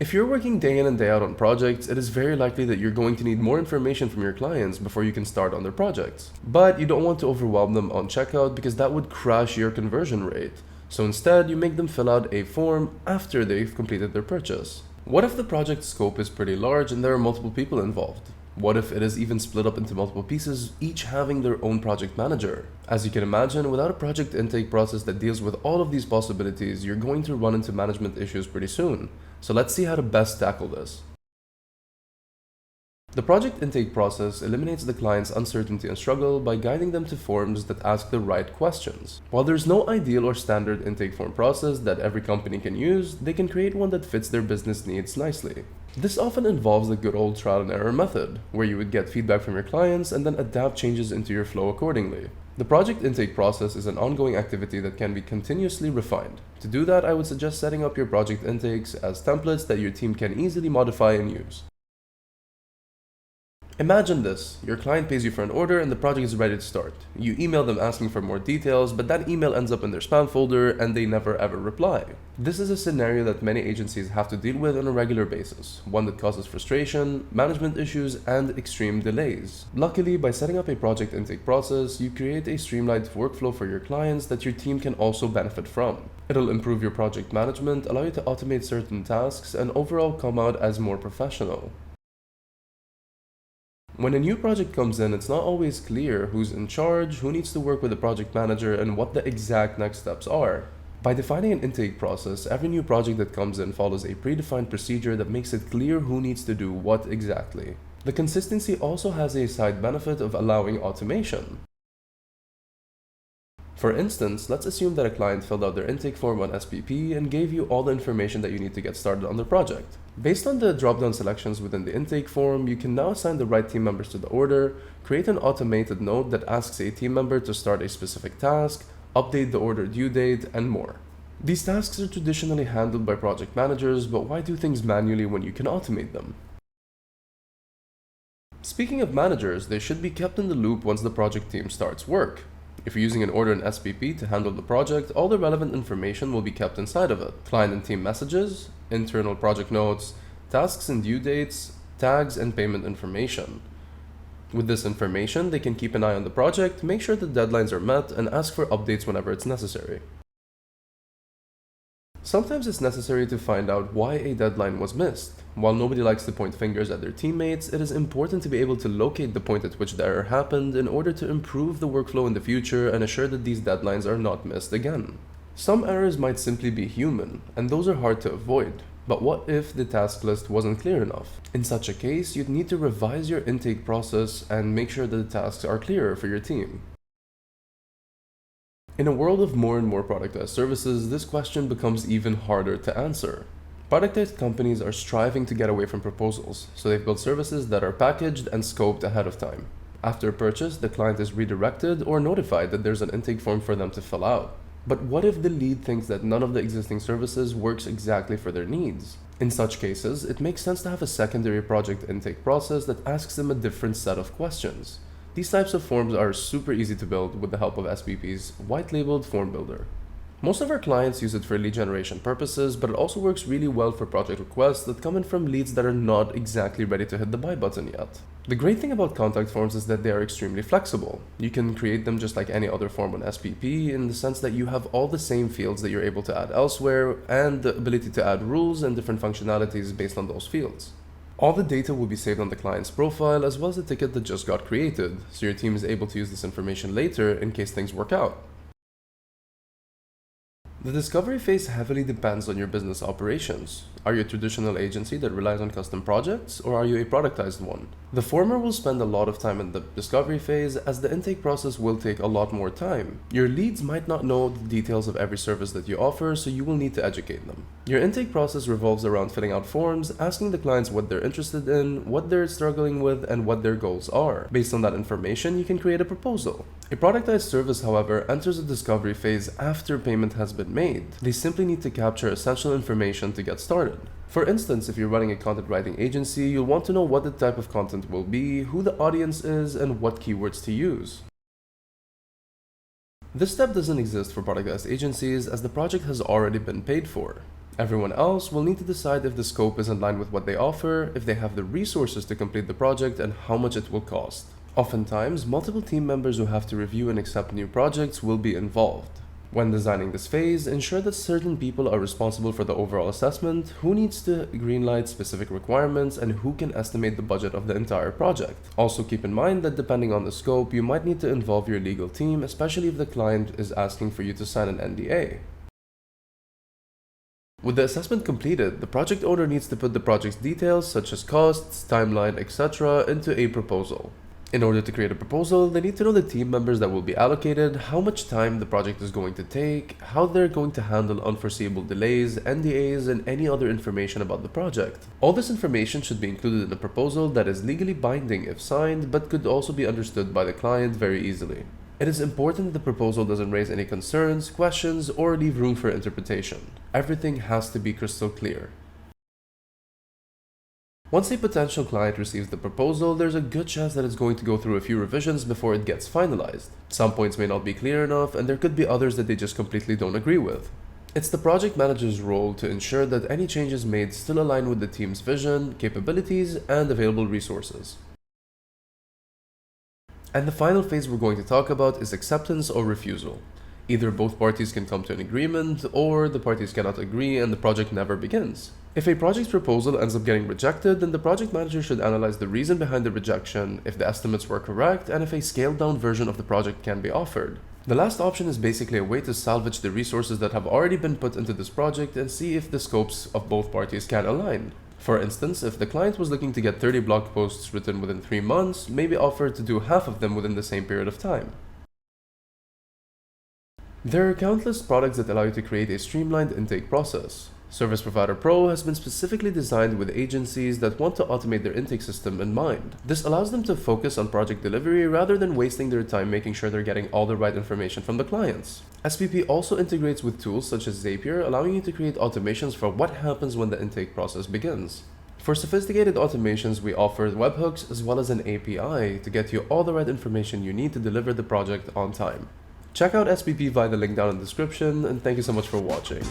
If you're working day in and day out on projects, it is very likely that you're going to need more information from your clients before you can start on their projects. But you don't want to overwhelm them on checkout because that would crash your conversion rate. So instead, you make them fill out a form after they've completed their purchase. What if the project scope is pretty large and there are multiple people involved? What if it is even split up into multiple pieces, each having their own project manager? As you can imagine, without a project intake process that deals with all of these possibilities, you're going to run into management issues pretty soon. So let's see how to best tackle this. The project intake process eliminates the client's uncertainty and struggle by guiding them to forms that ask the right questions. While there's no ideal or standard intake form process that every company can use, they can create one that fits their business needs nicely. This often involves the good old trial and error method, where you would get feedback from your clients and then adapt changes into your flow accordingly. The project intake process is an ongoing activity that can be continuously refined. To do that, I would suggest setting up your project intakes as templates that your team can easily modify and use. Imagine this, your client pays you for an order and the project is ready to start. You email them asking for more details, but that email ends up in their spam folder and they never ever reply. This is a scenario that many agencies have to deal with on a regular basis, one that causes frustration, management issues, and extreme delays. Luckily, by setting up a project intake process, you create a streamlined workflow for your clients that your team can also benefit from. It'll improve your project management, allow you to automate certain tasks, and overall come out as more professional. When a new project comes in, it's not always clear who's in charge, who needs to work with the project manager, and what the exact next steps are. By defining an intake process, every new project that comes in follows a predefined procedure that makes it clear who needs to do what exactly. The consistency also has a side benefit of allowing automation. For instance, let's assume that a client filled out their intake form on SPP and gave you all the information that you need to get started on their project. Based on the drop-down selections within the intake form, you can now assign the right team members to the order, create an automated note that asks a team member to start a specific task, update the order due date, and more. These tasks are traditionally handled by project managers, but why do things manually when you can automate them? Speaking of managers, they should be kept in the loop once the project team starts work. If you're using an order in SPP to handle the project, all the relevant information will be kept inside of it. Client and team messages, internal project notes, tasks and due dates, tags, and payment information. With this information, they can keep an eye on the project, make sure the deadlines are met, and ask for updates whenever it's necessary. Sometimes it's necessary to find out why a deadline was missed. While nobody likes to point fingers at their teammates, it is important to be able to locate the point at which the error happened in order to improve the workflow in the future and assure that these deadlines are not missed again. Some errors might simply be human, and those are hard to avoid. But what if the task list wasn't clear enough? In such a case, you'd need to revise your intake process and make sure that the tasks are clearer for your team. In a world of more and more productized services, this question becomes even harder to answer. Productized companies are striving to get away from proposals, so they've built services that are packaged and scoped ahead of time. After purchase, the client is redirected or notified that there's an intake form for them to fill out. But what if the lead thinks that none of the existing services works exactly for their needs? In such cases, it makes sense to have a secondary project intake process that asks them a different set of questions. These types of forms are super easy to build with the help of SPP's white-labeled form builder. Most of our clients use it for lead generation purposes, but it also works really well for project requests that come in from leads that are not exactly ready to hit the buy button yet. The great thing about contact forms is that they are extremely flexible. You can create them just like any other form on SPP in the sense that you have all the same fields that you're able to add elsewhere and the ability to add rules and different functionalities based on those fields. All the data will be saved on the client's profile as well as the ticket that just got created, so your team is able to use this information later in case things work out. The discovery phase heavily depends on your business operations. Are you a traditional agency that relies on custom projects, or are you a productized one? The former will spend a lot of time in the discovery phase, as the intake process will take a lot more time. Your leads might not know the details of every service that you offer, so you will need to educate them. Your intake process revolves around filling out forms, asking the clients what they're interested in, what they're struggling with, and what their goals are. Based on that information, you can create a proposal. A productized service, however, enters the discovery phase after payment has been made. They simply need to capture essential information to get started. For instance, if you're running a content writing agency, you'll want to know what the type of content will be, who the audience is, and what keywords to use. This step doesn't exist for productized agencies as the project has already been paid for. Everyone else will need to decide if the scope is in line with what they offer, if they have the resources to complete the project, and how much it will cost. Oftentimes, multiple team members who have to review and accept new projects will be involved. When designing this phase, ensure that certain people are responsible for the overall assessment, who needs to greenlight specific requirements, and who can estimate the budget of the entire project. Also keep in mind that depending on the scope, you might need to involve your legal team, especially if the client is asking for you to sign an NDA. With the assessment completed, the project owner needs to put the project's details such as costs, timeline, etc. into a proposal. In order to create a proposal, they need to know the team members that will be allocated, how much time the project is going to take, how they're going to handle unforeseeable delays, NDAs, and any other information about the project. All this information should be included in a proposal that is legally binding if signed, but could also be understood by the client very easily. It is important that the proposal doesn't raise any concerns, questions, or leave room for interpretation. Everything has to be crystal clear. Once a potential client receives the proposal, there's a good chance that it's going to go through a few revisions before it gets finalized. Some points may not be clear enough, and there could be others that they just completely don't agree with. It's the project manager's role to ensure that any changes made still align with the team's vision, capabilities, and available resources. And the final phase we're going to talk about is acceptance or refusal. Either both parties can come to an agreement, or the parties cannot agree and the project never begins. If a project's proposal ends up getting rejected, then the project manager should analyze the reason behind the rejection, if the estimates were correct, and if a scaled-down version of the project can be offered. The last option is basically a way to salvage the resources that have already been put into this project and see if the scopes of both parties can align. For instance, if the client was looking to get 30 blog posts written within 3 months, maybe offer to do half of them within the same period of time. There are countless products that allow you to create a streamlined intake process. Service Provider Pro has been specifically designed with agencies that want to automate their intake system in mind. This allows them to focus on project delivery rather than wasting their time making sure they're getting all the right information from the clients. SPP also integrates with tools such as Zapier, allowing you to create automations for what happens when the intake process begins. For sophisticated automations, we offer webhooks as well as an API to get you all the right information you need to deliver the project on time. Check out SPP via the link down in the description, and thank you so much for watching.